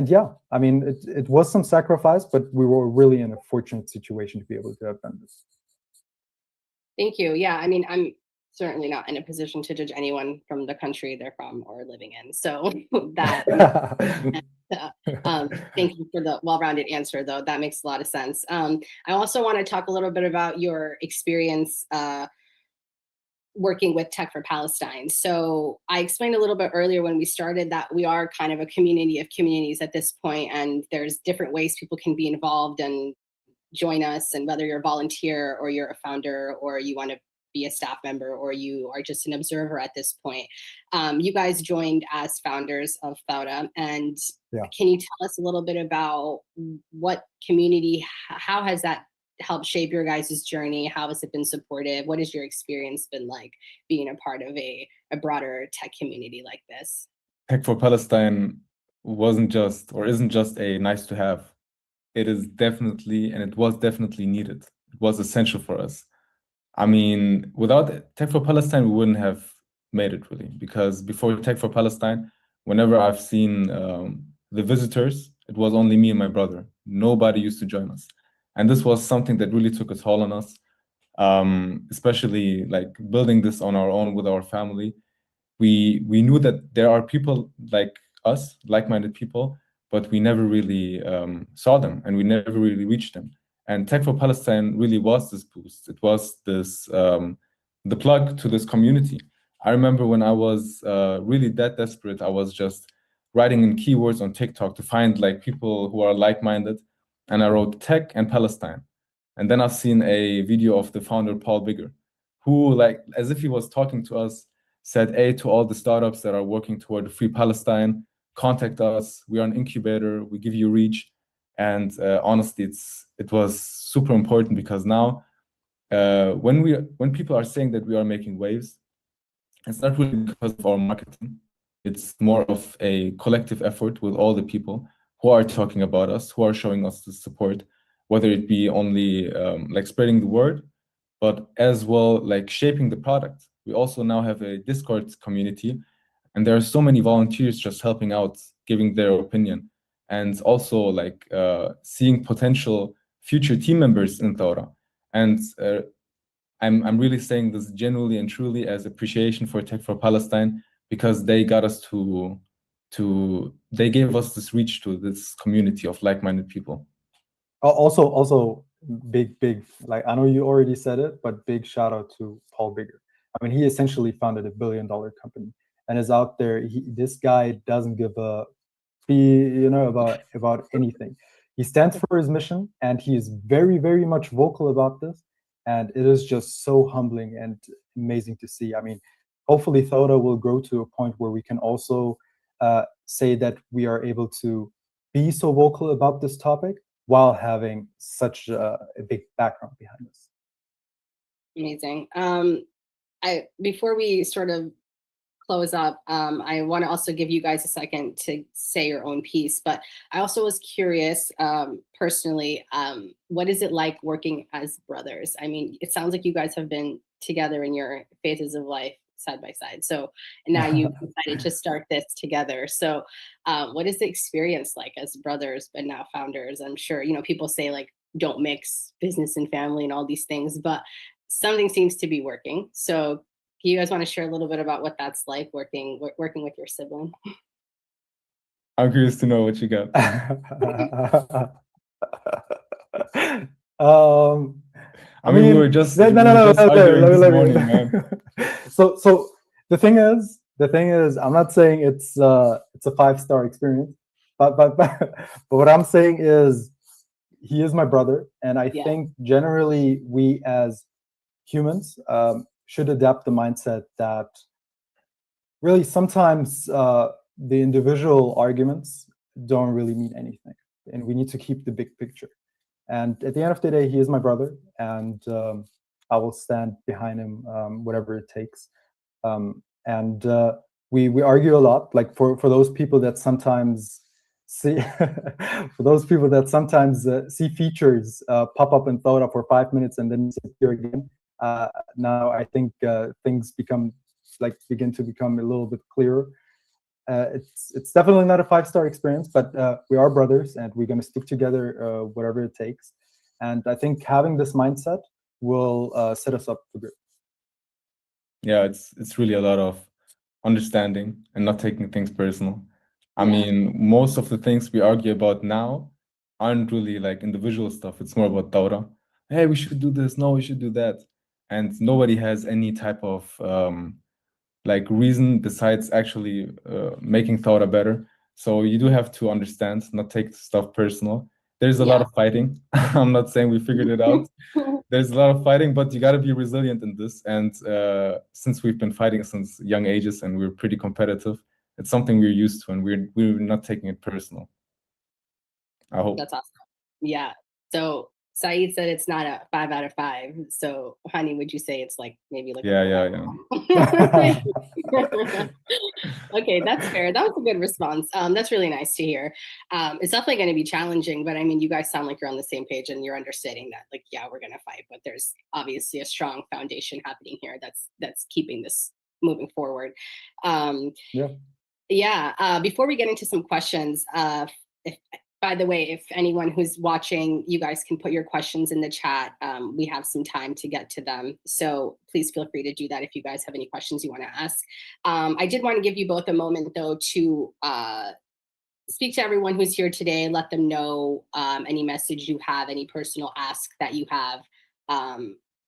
S3: yeah, I mean, it was some sacrifice, but we were really in a fortunate situation to be able to have done this.
S1: Thank you. Yeah, I mean, I'm certainly not in a position to judge anyone from the country they're from or living in. So that, thank you for the well-rounded answer, though. That makes a lot of sense. I also want to talk a little bit about your experience working with Tech for Palestine. So I explained a little bit earlier when we started that we are kind of a community of communities at this point, and there's different ways people can be involved and join us, and whether you're a volunteer or you're a founder or you want to be a staff member or you are just an observer at this point. You guys joined as founders of Thaura, and can you tell us a little bit about what community, how has that helped shape your guys' journey? How has it been supportive? What has your experience been like being a part of a broader tech community like this?
S2: Tech for Palestine wasn't just, or isn't just a nice to have. It is definitely, and it was definitely needed. It was essential for us. I mean, without Tech for Palestine, we wouldn't have made it really, because before Tech for Palestine, whenever I've seen the visitors, it was only me and my brother. Nobody used to join us. And this was something that really took a toll on us, especially like building this on our own with our family. We knew that there are people like us, like-minded people, but we never really saw them, and we never really reached them. And Tech for Palestine really was this boost. It was this the plug to this community. I remember when I was really that desperate, I was just writing in keywords on TikTok to find like people who are like-minded, and I wrote Tech and Palestine. And then I've seen a video of the founder, Paul Bigger, who, like, as if he was talking to us, said, "Hey, to all the startups that are working toward a free Palestine, contact us. We are an incubator. We give you reach." And honestly, it was super important, because now when people are saying that we are making waves, it's not really because of our marketing. It's more of a collective effort with all the people who are talking about us, who are showing us the support, whether it be only like spreading the word, but as well like shaping the product. We also now have a Discord community, and there are so many volunteers just helping out, giving their opinion, and also like seeing potential future team members in Thora. And I'm really saying this genuinely and truly as appreciation for Tech for Palestine, because they got us they gave us this reach to this community of like-minded people.
S3: Also big, like, I know you already said it, but big shout out to Paul Bigger. I mean, he essentially founded a $1 billion company and is out there. This guy doesn't give a about anything. He stands for his mission, and he is very, very much vocal about this. And it is just so humbling and amazing to see. I mean, hopefully Thora will grow to a point where we can also say that we are able to be so vocal about this topic while having such a big background behind us.
S1: Amazing. Before we sort of close up, I want to also give you guys a second to say your own piece, but I also was curious personally, what is it like working as brothers? I mean, it sounds like you guys have been together in your phases of life side by side. So now you've decided to start this together. So what is the experience like as brothers, but now founders? I'm sure, people say like, don't mix business and family and all these things, but something seems to be working. So you guys want to share a little bit about what that's like working with your sibling?
S2: I'm curious to know what you got.
S3: I mean,
S2: we were just arguing this morning, man.
S3: So the thing is, I'm not saying it's a 5-star experience, but what I'm saying is he is my brother, and I
S1: Yeah.
S3: think generally we as humans should adapt the mindset that really sometimes the individual arguments don't really mean anything, and we need to keep the big picture. And at the end of the day, he is my brother, and I will stand behind him, whatever it takes. And we argue a lot. Like for those people that sometimes see, for those people that sometimes see features pop up in Thora for 5 minutes and then disappear again. Now I think things begin to become a little bit clearer. It's definitely not a 5-star experience, but we are brothers, and we're going to stick together whatever it takes. And I think having this mindset will set us up for good.
S2: Yeah, it's really a lot of understanding and not taking things personal. I
S1: Yeah.
S2: mean, most of the things we argue about now aren't really like individual stuff. It's more about Taura. Hey, we should do this. No, we should do that. And nobody has any type of like reason besides actually making Taura better. So you do have to understand, not take stuff personal. There's a lot
S1: Yeah.
S2: of fighting. I'm not saying we figured it out. There's a lot of fighting, but you got to be resilient in this. And since we've been fighting since young ages and we're pretty competitive, it's something we're used to, and we're not taking it personal. I hope.
S1: That's awesome. Yeah. So Saeed said it's not a 5 out of 5. So Hani, would you say it's like maybe like
S2: Yeah,
S1: a 4
S2: yeah,
S1: out of 5? Okay, that's fair. That was a good response. That's really nice to hear. It's definitely going to be challenging, but I mean, you guys sound like you're on the same page and you're understanding that, like, yeah, we're going to fight, but there's obviously a strong foundation happening here that's keeping this moving forward. Yeah. Before we get into some questions, by the way, if anyone who's watching, you guys can put your questions in the chat. We have some time to get to them. So please feel free to do that if you guys have any questions you want to ask. I did want to give you both a moment, though, to speak to everyone who's here today, let them know any message you have, any personal ask that you have,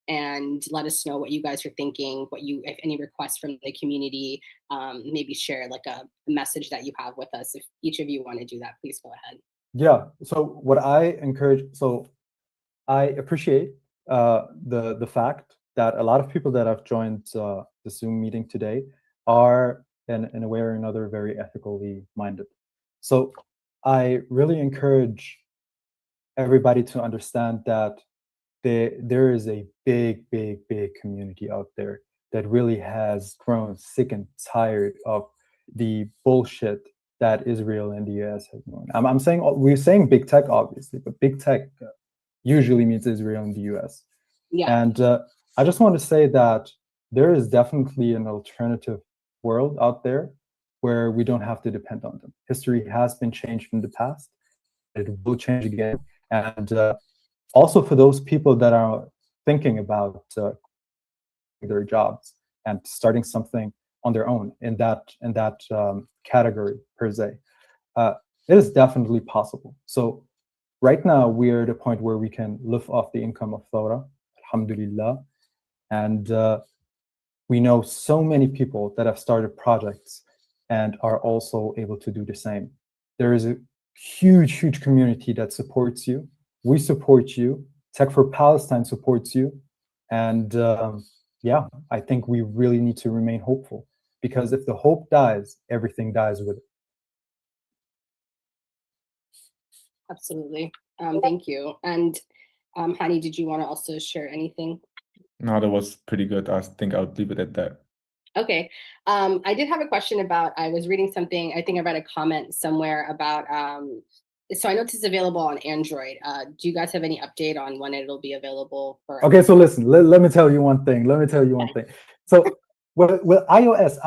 S1: and let us know what you guys are thinking, if any requests from the community, maybe share like a message that you have with us. If each of you want to do that, please go ahead.
S3: Yeah. So what I encourage, so I appreciate the fact that a lot of people that have joined the Zoom meeting today are in a way or another very ethically minded. So I really encourage everybody to understand that there is a big community out there that really has grown sick and tired of the bullshit that Israel and the US have known. I'm saying, we're saying big tech, obviously, but big tech usually means Israel and the US.
S1: Yeah.
S3: And I just want to say that there is definitely an alternative world out there where we don't have to depend on them. History has been changed in the past. It will change again. And also for those people that are thinking about their jobs and starting something on their own in that category per se, it is definitely possible. So right now we're at a point where we can live off the income of Thora, alhamdulillah, and we know so many people that have started projects and are also able to do the same. There is a huge community that supports you. We support you. Tech for Palestine supports you. And yeah, I think we really need to remain hopeful, because if the hope dies, everything dies with it.
S1: Absolutely. Thank you. And Hani, did you want to also share anything?
S2: No, that was pretty good. I think I'll leave it at that.
S1: Okay. I did have a question about, I was reading something, I think I read a comment somewhere about, so I know this is available on Android. Do you guys have any update on when it'll be available for?
S3: Okay, so listen, let me tell you one thing. So with iOS,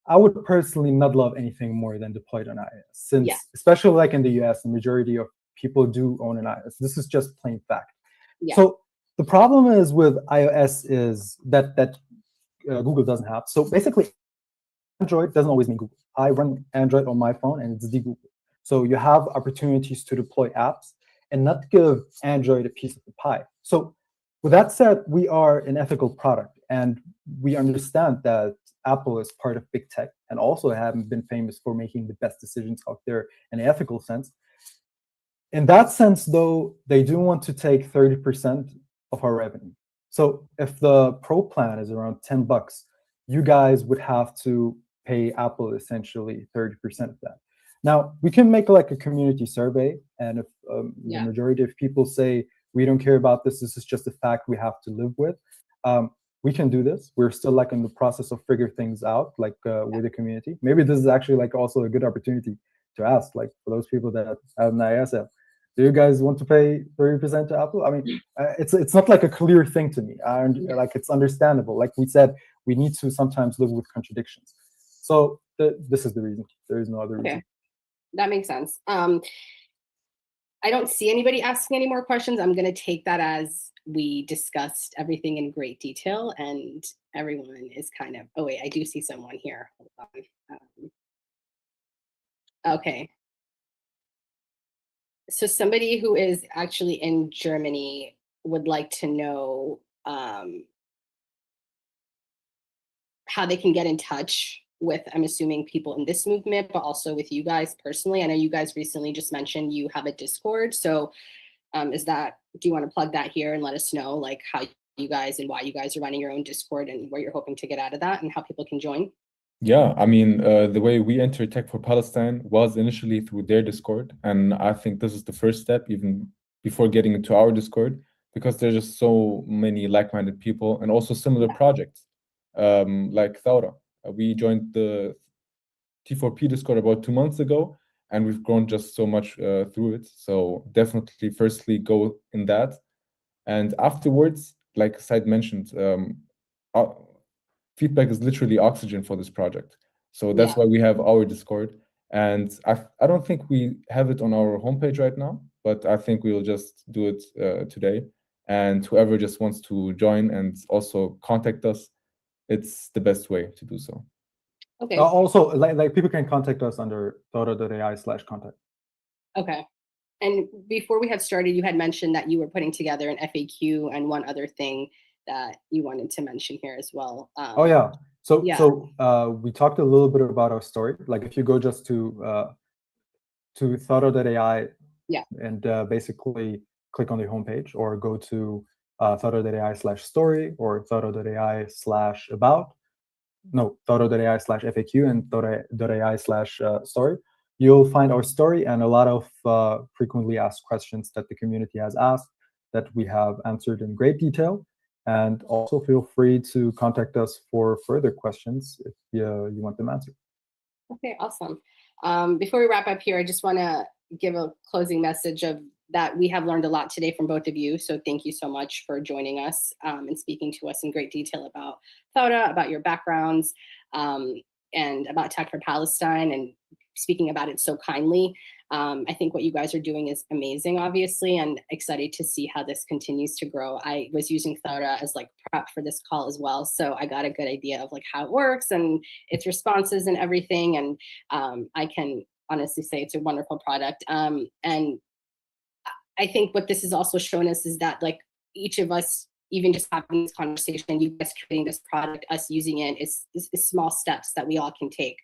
S3: I would personally not love anything more than deployed on iOS, since especially like in the US, the majority of people do own an iOS. This is just plain fact.
S1: Yeah.
S3: So the problem is with iOS is that Google doesn't have. So basically, Android doesn't always mean Google. I run Android on my phone, and it's the Google. So you have opportunities to deploy apps and not give Android a piece of the pie. So with that said, we are an ethical product, and we understand that Apple is part of big tech and also haven't been famous for making the best decisions out there in an ethical sense. In that sense, though, they do want to take 30% of our revenue. So if the Pro plan is around $10, you guys would have to pay Apple essentially 30% of that. Now, we can make like a community survey, and if the majority of people say, we don't care about this, this is just a fact we have to live with, we can do this. We're still like in the process of figure things out, like with the community. Maybe this is actually like also a good opportunity to ask, like for those people that have an ISF, do you guys want to pay 30% to Apple? I mean, it's not like a clear thing to me. Like it's understandable. Like we said, we need to sometimes live with contradictions. So this is the reason. There is no other reason.
S1: That makes sense. I don't see anybody asking any more questions. I'm going to take that as we discussed everything in great detail, and everyone is kind of, oh wait, I do see someone here. Hold on. Okay. So somebody who is actually in Germany would like to know how they can get in touch with, I'm assuming, people in this movement, but also with you guys personally. I know you guys recently just mentioned you have a Discord. So do you want to plug that here and let us know like how you guys and why you guys are running your own Discord and what you're hoping to get out of that and how people can join?
S2: Yeah, I mean, the way we entered Tech for Palestine was initially through their Discord. And I think this is the first step, even before getting into our Discord, because there's just so many like-minded people and also similar projects, like Thaura. We joined the T4P Discord about 2 months ago, and we've grown just so much through it. So definitely, firstly, go in that. And afterwards, like Said mentioned, feedback is literally oxygen for this project. So that's why we have our Discord. And I don't think we have it on our homepage right now, but I think we will just do it today. And whoever just wants to join and also contact us, it's the best way to do so.
S1: Okay.
S3: Also, like people can contact us under Thora.ai/contact.
S1: Okay. And before we had started, you had mentioned that you were putting together an FAQ and one other thing that you wanted to mention here as well.
S3: Oh yeah. So we talked a little bit about our story. Like if you go just to Thora.ai and basically click on the homepage, or go to Thora.ai/story or Thora.ai/about. No, Thora.ai/FAQ and Thora.ai/story. You'll find our story and a lot of frequently asked questions that the community has asked that we have answered in great detail. And also feel free to contact us for further questions if you want them answered.
S1: Okay, awesome. Before we wrap up here, I just want to give a closing message of that we have learned a lot today from both of you. So thank you so much for joining us and speaking to us in great detail about Thora, about your backgrounds, and about Tech for Palestine, and speaking about it so kindly. I think what you guys are doing is amazing, obviously, and excited to see how this continues to grow. I was using Thora as like prep for this call as well, so I got a good idea of like how it works and its responses and everything. And I can honestly say it's a wonderful product. And I think what this has also shown us is that like each of us, even just having this conversation, you guys creating this product, us using it, is small steps that we all can take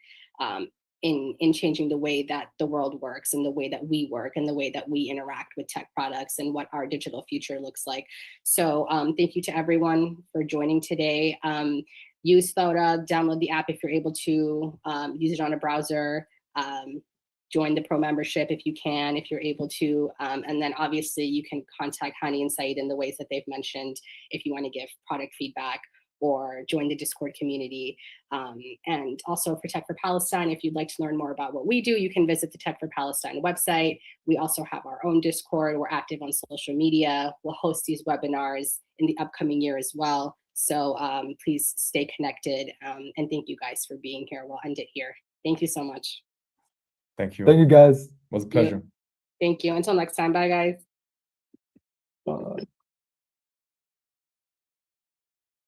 S1: in changing the way that the world works and the way that we work and the way that we interact with tech products and what our digital future looks like. So thank you to everyone for joining today. Use Thora, download the app if you're able to, use it on a browser. Join the Pro membership if you can, if you're able to. And then obviously you can contact Hani and Said in the ways that they've mentioned if you want to give product feedback or join the Discord community. And also for Tech for Palestine, if you'd like to learn more about what we do, you can visit the Tech for Palestine website. We also have our own Discord. We're active on social media. We'll host these webinars in the upcoming year as well. So please stay connected. And thank you guys for being here. We'll end it here. Thank you so much.
S2: Thank you.
S3: Thank you, guys.
S2: It was a pleasure.
S1: Thank you. Until next time. Bye, guys.
S3: Bye.